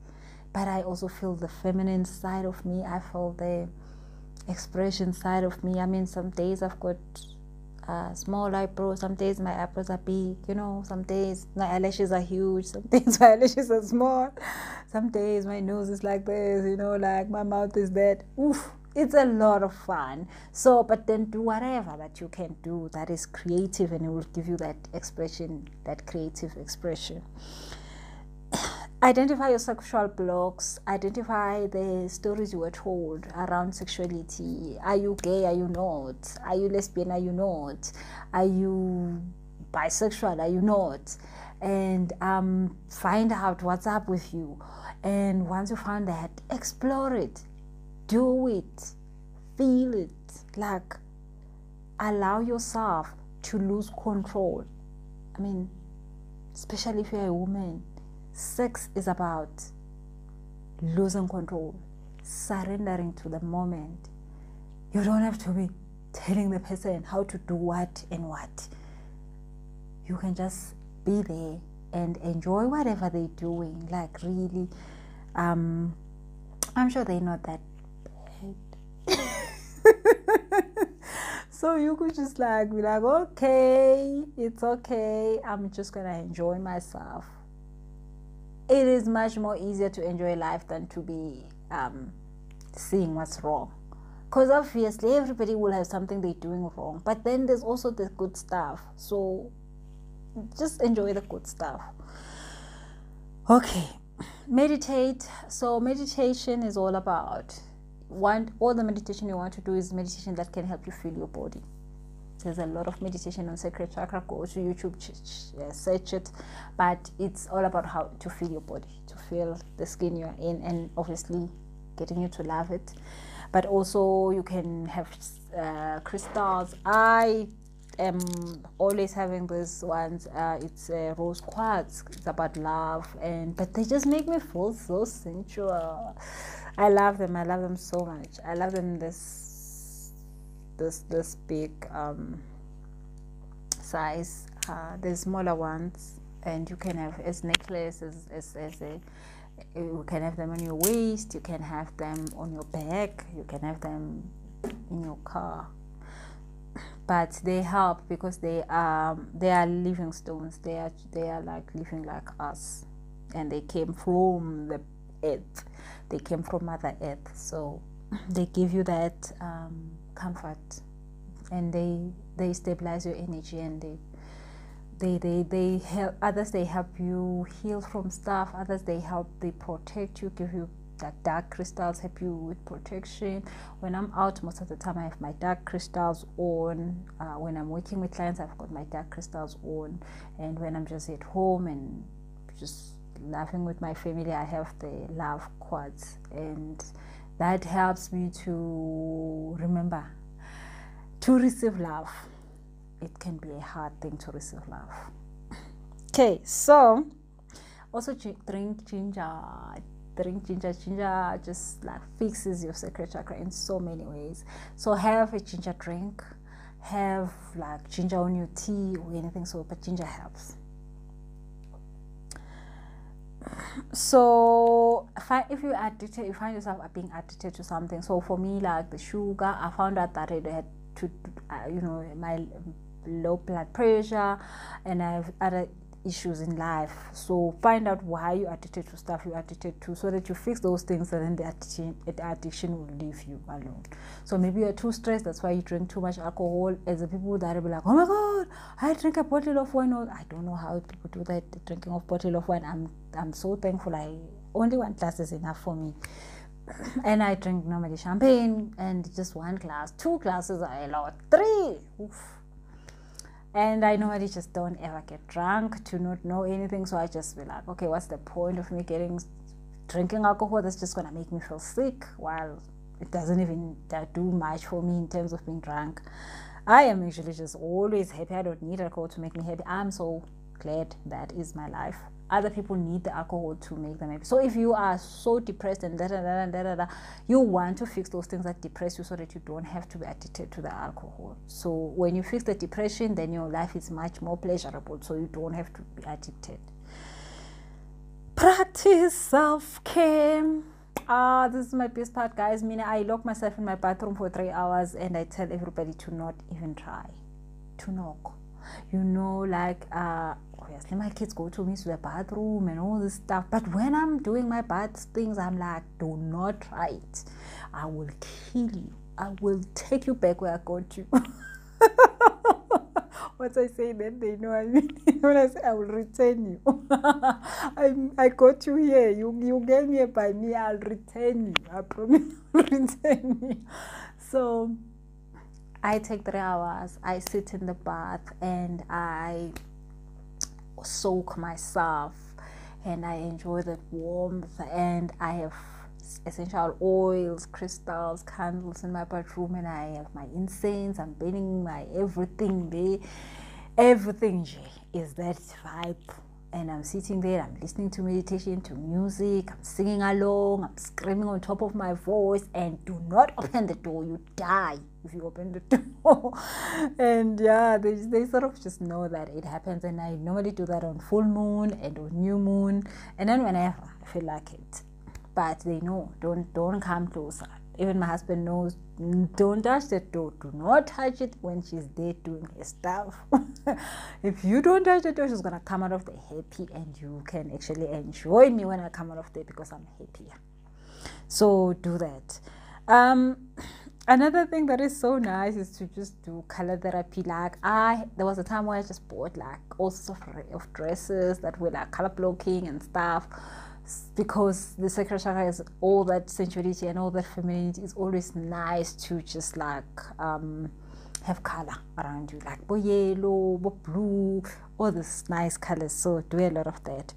But I also feel the feminine side of me. I feel the expression side of me. I mean, some days I've got small eyebrows, some days my eyebrows are big, you know, some days my eyelashes are huge, some days my eyelashes are small, some days my nose is like this, you know, like my mouth is that. Oof, it's a lot of fun. So, but then do whatever that you can do that is creative, and it will give you that expression, that creative expression. Identify your sexual blocks. Identify the stories you were told around sexuality. Are you gay? Are you not? Are you lesbian? Are you not? Are you bisexual? Are you not? And find out what's up with you. And once you find that, explore it. Do it. Feel it. Like, allow yourself to lose control. I mean, especially if you're a woman. Sex is about losing control, surrendering to the moment. You don't have to be telling the person how to do what and what. You can just be there and enjoy whatever they're doing. Like, really, I'm sure they're not that bad. So you could just like be like, okay, it's okay. I'm just gonna enjoy myself. It is much more easier to enjoy life than to be seeing what's wrong. Because obviously everybody will have something they're doing wrong. But then there's also the good stuff. So just enjoy the good stuff. Okay. Meditate. So meditation is all about, all the meditation you want to do is meditation that can help you feel your body. There's a lot of meditation on sacral chakra. Go to YouTube, search it. But it's all about how to feel your body, to feel the skin you're in, and obviously getting you to love it. But also you can have crystals. I am always having these ones. It's rose quartz. It's about love, but they just make me feel so sensual. I love them. I love them so much. I love them this big size. There's smaller ones, and you can have as necklaces, you can have them on your waist, you can have them on your back, you can have them in your car. But they help because they are living stones. They are like living like us, and they came from the earth. They came from Mother Earth, so they give you that comfort, and they stabilize your energy, and they help others. They help you heal from stuff. Others, they protect you, give you Like dark crystals help you with protection. When I'm out, most of the time I have my dark crystals on. When I'm working with clients, I've got my dark crystals on. And when I'm just at home and just laughing with my family, I have the love quartz, and that helps me to remember to receive love. It can be a hard thing to receive love. Okay, so also drink ginger. Ginger just like fixes your sacral chakra in so many ways. So have a ginger drink, have like ginger on your tea or anything, so but ginger helps. So if you're addicted, you find yourself being addicted to something. So for me, like the sugar, I found out that I had to my low blood pressure, and I have other issues in life. So find out why you're addicted to stuff you're addicted to, so that you fix those things, and then the addiction will leave you alone. So maybe you're too stressed, that's why you drink too much alcohol. As the people that will be like, oh my god, I drink a bottle of wine. I don't know how people do that, the drinking of bottle of wine. I'm so thankful. Only one glass is enough for me. And I drink normally champagne, and just one glass. 2 glasses are a lot. 3, oof. And I normally just don't ever get drunk to not know anything. So I just be like, okay, what's the point of me drinking alcohol? That's just gonna make me feel sick, while it doesn't even do much for me in terms of being drunk. I am usually just always happy. I don't need alcohol to make me happy. I'm so glad that is my life. Other people need the alcohol to make them happy. So if you are so depressed and you want to fix those things that depress you, so that you don't have to be addicted to the alcohol. So when you fix the depression, then your life is much more pleasurable, so you don't have to be addicted. Practice self-care. This is my best part, guys. I lock myself in my bathroom for 3 hours, and I tell everybody to not even try to knock. Obviously my kids go to me to the bathroom and all this stuff, but when I'm doing my bad things, I'm like, do not try it. I will kill you. I will take you back where I got you. Once I say that, they know I mean. When I say I will return you, I got you here. You gave me by me. I'll return you. I promise I'll return you. So I take 3 hours. I sit in the bath and I soak myself, and I enjoy the warmth, and I have essential oils, crystals, candles in my bedroom, and I have my incense. I'm burning my everything there. Everything is that vibe, and I'm sitting there, I'm listening to meditation, to music, I'm singing along, I'm screaming on top of my voice. And do not open the door, you die if you open the door. And yeah, they sort of just know that it happens, and I normally do that on full moon and on new moon, and then whenever I feel like it. But they know, don't come closer. Even my husband knows, don't touch the door. Do not touch it when she's there doing her stuff. If you don't touch the door, she's gonna come out of there happy, and you can actually enjoy me when I come out of there, because I'm happier. So do that. Another thing that is so nice is to just do color therapy. Like there was a time where I just bought like all sorts of dresses that were like color blocking and stuff, because the sacral chakra is all that sensuality and all that femininity. Is always nice to just like have color around you, like yellow, blue, all these nice colors. So do a lot of that.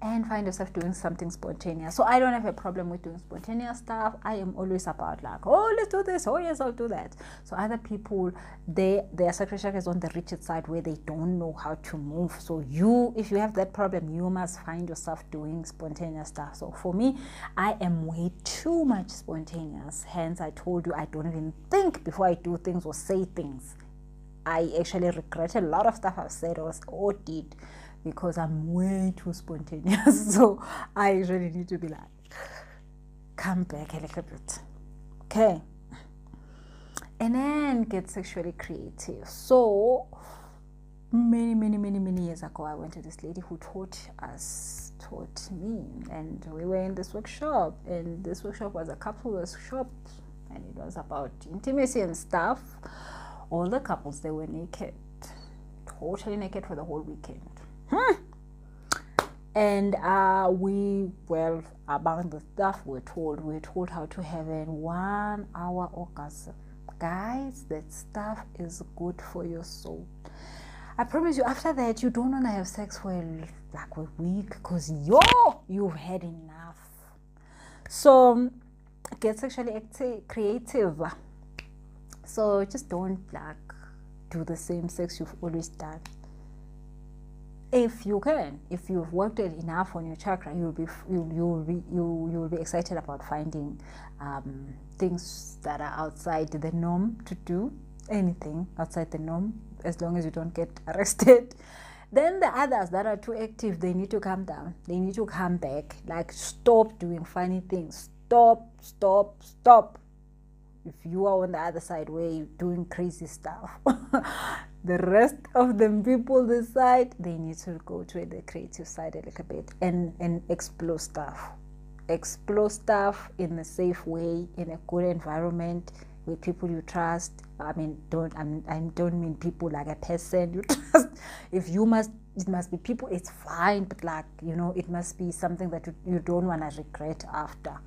And find yourself doing something spontaneous. So I don't have a problem with doing spontaneous stuff. I am always about like, oh, let's do this. Oh, yes, I'll do that. So other people, their sacral chakra is on the rigid side, where they don't know how to move. So if you have that problem, you must find yourself doing spontaneous stuff. So for me, I am way too much spontaneous. Hence, I told you I don't even think before I do things or say things. I actually regret a lot of stuff I've said or did, because I'm way too spontaneous. So I really need to be like, come back a little bit. Okay. And then get sexually creative. So many years ago, I went to this lady who taught me, and we were in this workshop, and this workshop was a couple workshop, and it was about intimacy and stuff. All the couples, they were naked, totally naked for the whole weekend. And among the stuff we're told how to have a 1 hour orgasm. Guys, that stuff is good for your soul. I promise you, after that, you don't want to have sex for like a week, because you've had enough. So get sexually creative. So just don't like do the same sex you've always done. If you can, if you've worked it enough on your chakra, you'll be excited about finding things that are outside the norm to do. Anything outside the norm, as long as you don't get arrested. Then the others that are too active, they need to calm down. They need to come back. Like, stop doing funny things. Stop. If you are on the other side where you're doing crazy stuff, the rest of them people decide they need to go to the creative side a little bit and explore stuff. Explore stuff in a safe way, in a good environment, with people you trust. I don't mean people like a person you trust. It must be people, it's fine, but like, it must be something that you don't want to regret after.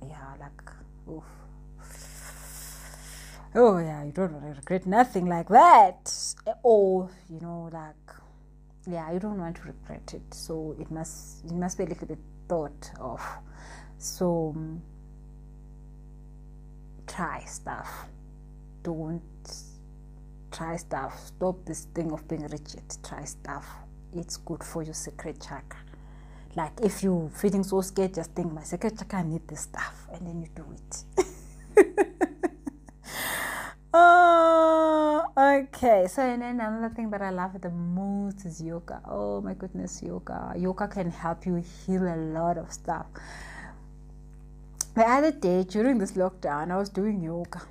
Yeah, like, oof. Oh yeah, you don't want to regret nothing like that. Or, like, yeah, you don't want to regret it. So it must be a little bit thought of. So try stuff. Don't try stuff. Stop this thing of being rigid. Try stuff. It's good for your sacral chakra. Like, if you're feeling so scared, just think, my sacral chakra need this stuff, and then you do it. Oh, okay. So, and then another thing that I love the most is yoga. Oh my goodness, yoga. Yoga can help you heal a lot of stuff. The other day during this lockdown, I was doing yoga,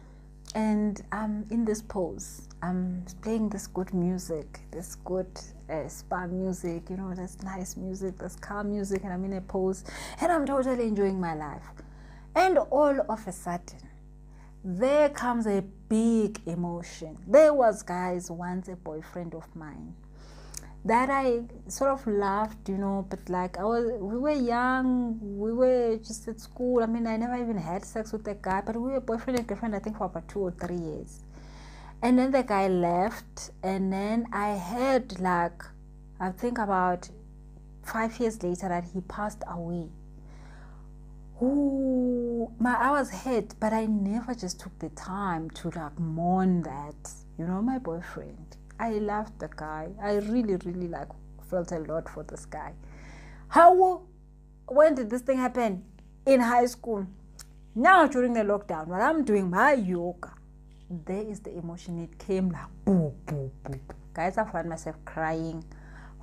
and I'm in this pose. I'm playing this good music, this good spa music, this nice music, this calm music, and I'm in a pose, and I'm totally enjoying my life. And all of a sudden, there comes a big emotion. There was, guys, once a boyfriend of mine that I sort of loved, but like we were young, we were just at school. I never even had sex with that guy, but we were boyfriend and girlfriend, I think, for about 2 or 3 years. And then the guy left, and then I heard, like, I think about 5 years later that he passed away. Ooh, I was hurt, but I never just took the time to like mourn that, my boyfriend. I loved the guy. I really, really felt a lot for this guy. When did this thing happen? In high school. Now during the lockdown, when I'm doing my yoga, there is the emotion. It came like boo, boo, boo. Guys, I found myself crying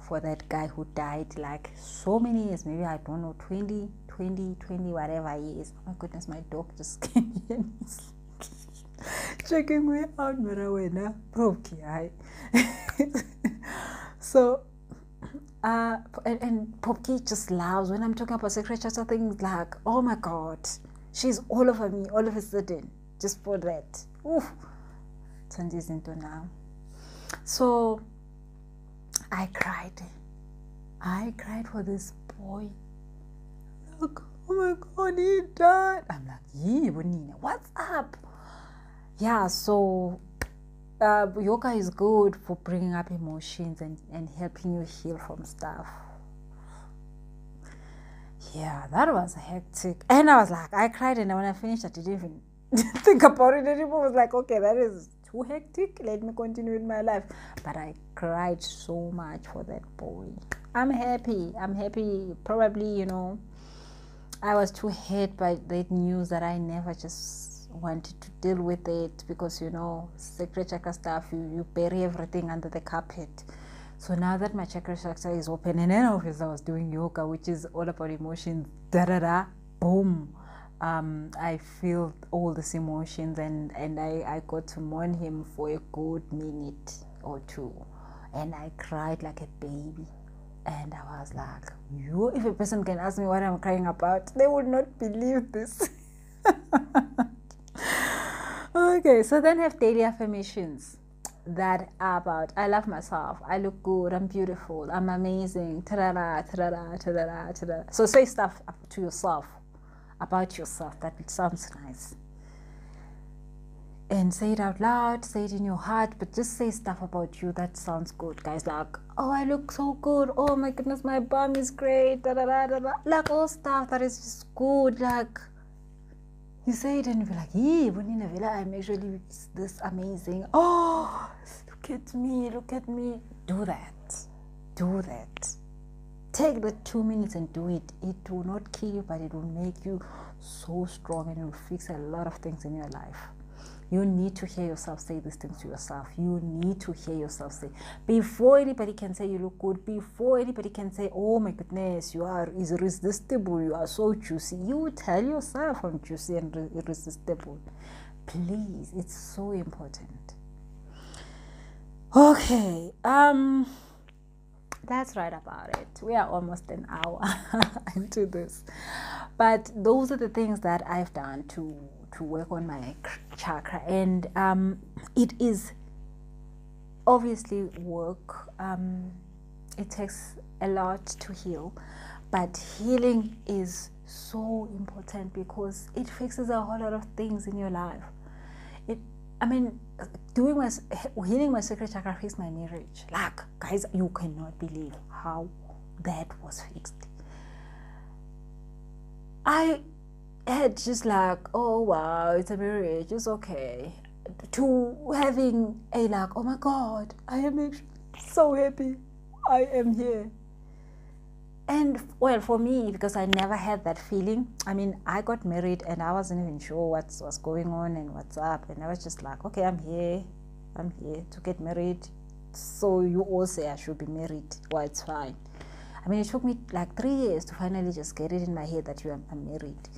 for that guy who died like so many years, maybe, I don't know, 20, whatever years. Oh my goodness, my dog just came here and is checking me out, Popki. So and Popki just loves when I'm talking about sacred chakra things, like, oh my god, she's all over me all of a sudden just for that. Oof, turns into now. So I cried for this boy. Like, oh my god, he died. I'm like, yeah, what's up? Yeah, so yoga is good for bringing up emotions and helping you heal from stuff. Yeah, that was hectic. And I was like, I cried, and when I finished, I didn't even think about it anymore. I was like, okay, that is too hectic. Let me continue with my life. But I cried so much for that boy. I'm happy. Probably, I was too hurt by that news that I never just wanted to deal with it, because, sacred chakra stuff, you bury everything under the carpet. So now that my chakra is open, and then obviously I was doing yoga, which is all about emotions, boom. I feel all these emotions, and I got to mourn him for a good minute or two, and I cried like a baby. And I was like, if a person can ask me what I'm crying about, they would not believe this. Okay, so then have daily affirmations. that about I love myself, I look good, I'm beautiful, I'm amazing, ta-da-da, ta-da-da, ta-da-da, ta-da-da. So say stuff to yourself, about yourself, that it sounds nice. And say it out loud, say it in your heart, but just say stuff about you that sounds good, guys. Like, oh, I look so good, oh my goodness, my bum is great, da-da-da-da-da. Like all stuff that is just good. Like, you say it and you be like, yeah, I'm actually this amazing. Oh, look at me, look at me. Do that. Do that. Take the 2 minutes and do it. It will not kill you, but it will make you so strong, and it will fix a lot of things in your life. You need to hear yourself say these things to yourself. You need to hear yourself say, before anybody can say you look good, before anybody can say, oh my goodness, you are irresistible, you are so juicy, you tell yourself I'm juicy and irresistible. Please, it's so important. Okay, that's right about it. We are almost an hour into this, but those are the things that I've done to work on my chakra, and it is obviously work. It takes a lot to heal, but healing is so important because it fixes a whole lot of things in your life. Healing my sacral chakra fixed my marriage. Like, guys, you cannot believe how that was fixed. I had just like, oh wow, it's a marriage, it's okay, to having a like, oh my God, I am actually so happy I am here. And well, for me, because I never had that feeling, I got married and I wasn't even sure what's going on and what's up, and I was just like, okay, I'm here to get married, so you all say I should be married, well, it's fine. It took me like 3 years to finally just get it in my head that I'm married.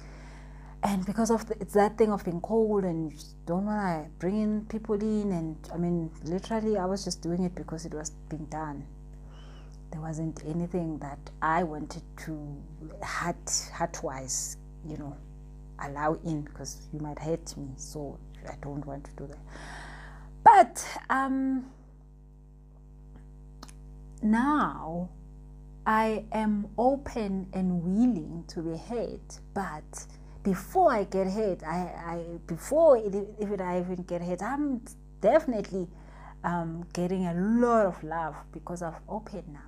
And because of it's that thing of being cold and you just don't want to bring in people in, and literally I was just doing it because it was being done. There wasn't anything that I wanted to heart-wise, allow in, because you might hate me, so I don't want to do that. But now I am open and willing to be hurt, but before I get hurt, before I even get hurt, I'm definitely getting a lot of love because I've opened now.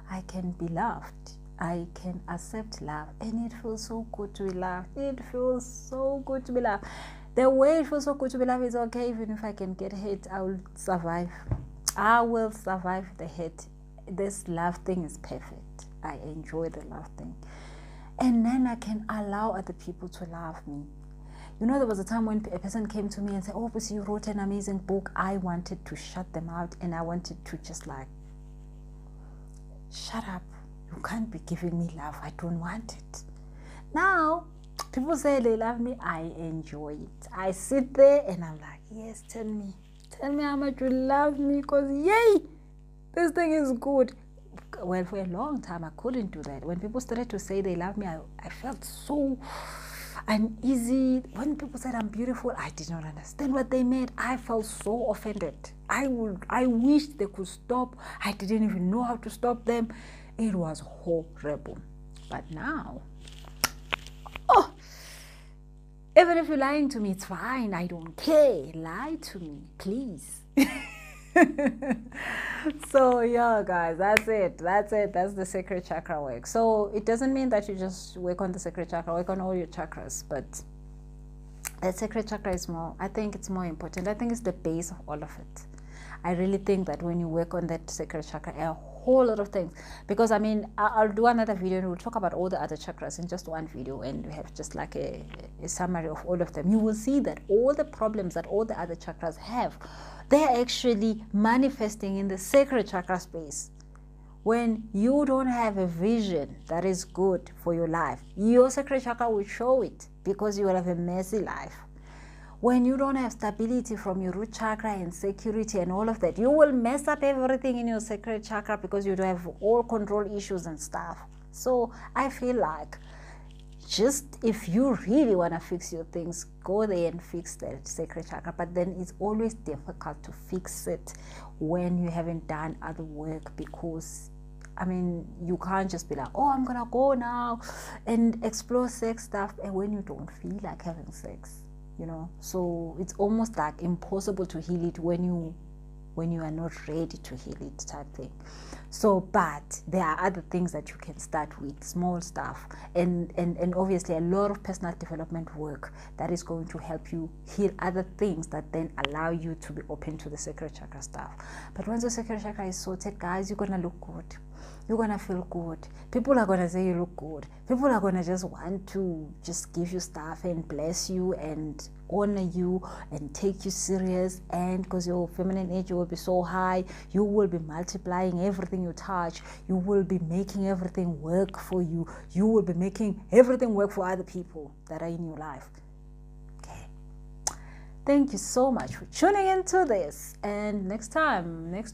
I can be loved. I can accept love, and it feels so good to be loved. It feels so good to be loved. The way it feels so good to be loved is okay. Even if I can get hurt, I will survive. I will survive the hurt. This love thing is perfect. I enjoy the love thing. And then I can allow other people to love me. There was a time when a person came to me and said, oh, Pussy, you wrote an amazing book. I wanted to shut them out, and I wanted to just like, shut up. You can't be giving me love. I don't want it. Now, people say they love me. I enjoy it. I sit there and I'm like, yes, tell me how much you love me, because yay, this thing is good. Well, for a long time, I couldn't do that. When people started to say they love me, I felt so uneasy. When people said I'm beautiful, I did not understand what they meant. I felt so offended. I wished they could stop. I didn't even know how to stop them. It was horrible. But now, even if you're lying to me, it's fine. I don't care. Lie to me, please. So yeah, guys, that's it. That's the sacral chakra work. So it doesn't mean that you just work on the sacral chakra, work on all your chakras, but the sacral chakra is more, I think it's more important. I think it's the base of all of it. I really think that when you work on that sacral chakra, a whole lot of things, because I'll do another video and we'll talk about all the other chakras in just one video, and we have just like a summary of all of them. You will see that all the problems that all the other chakras have, they're actually manifesting in the sacral chakra space. When you don't have a vision that is good for your life, your sacral chakra will show it, because you will have a messy life. When you don't have stability from your root chakra and security and all of that, you will mess up everything in your sacral chakra, because you don't have all control issues and stuff. So I feel like just if you really want to fix your things, go there and fix that sacral chakra. But then it's always difficult to fix it when you haven't done other work, because I mean, you can't just be like, oh, I'm gonna go now and explore sex stuff, and when you don't feel like having sex, you know. So it's almost like impossible to heal it when you are not ready to heal it, type thing. So, but there are other things that you can start with, small stuff, and obviously a lot of personal development work that is going to help you heal other things that then allow you to be open to the sacral chakra stuff. But once the sacral chakra is sorted, guys, you're gonna look good. You're gonna feel good. People are gonna say you look good. People are gonna just want to just give you stuff and bless you and honor you and take you serious, and because your feminine energy will be so high, you will be multiplying everything you touch. You will be making everything work for you. You will be making everything work for other people that are in your life. Okay, thank you so much for tuning into this, and next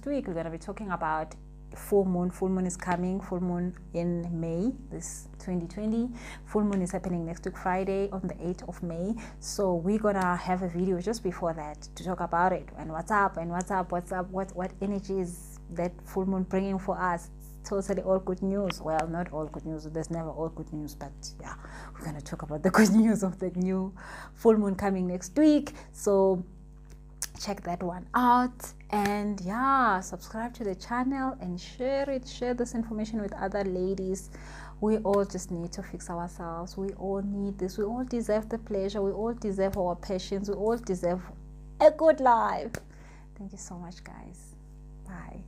week we're going to be talking about full moon is coming. Full moon in May, this 2020 full moon is happening next week, Friday, on the 8th of May. So we're gonna have a video just before that to talk about it, and what's up, what energy is that full moon bringing for us. Totally all good news. Well, not all good news, there's never all good news, but yeah, we're gonna talk about the good news of the new full moon coming next week. So check that one out, and yeah, subscribe to the channel and share this information with other ladies. We all just need to fix ourselves. We all need this. We all deserve the pleasure. We all deserve our passions. We all deserve a good life. Thank you so much, guys. Bye.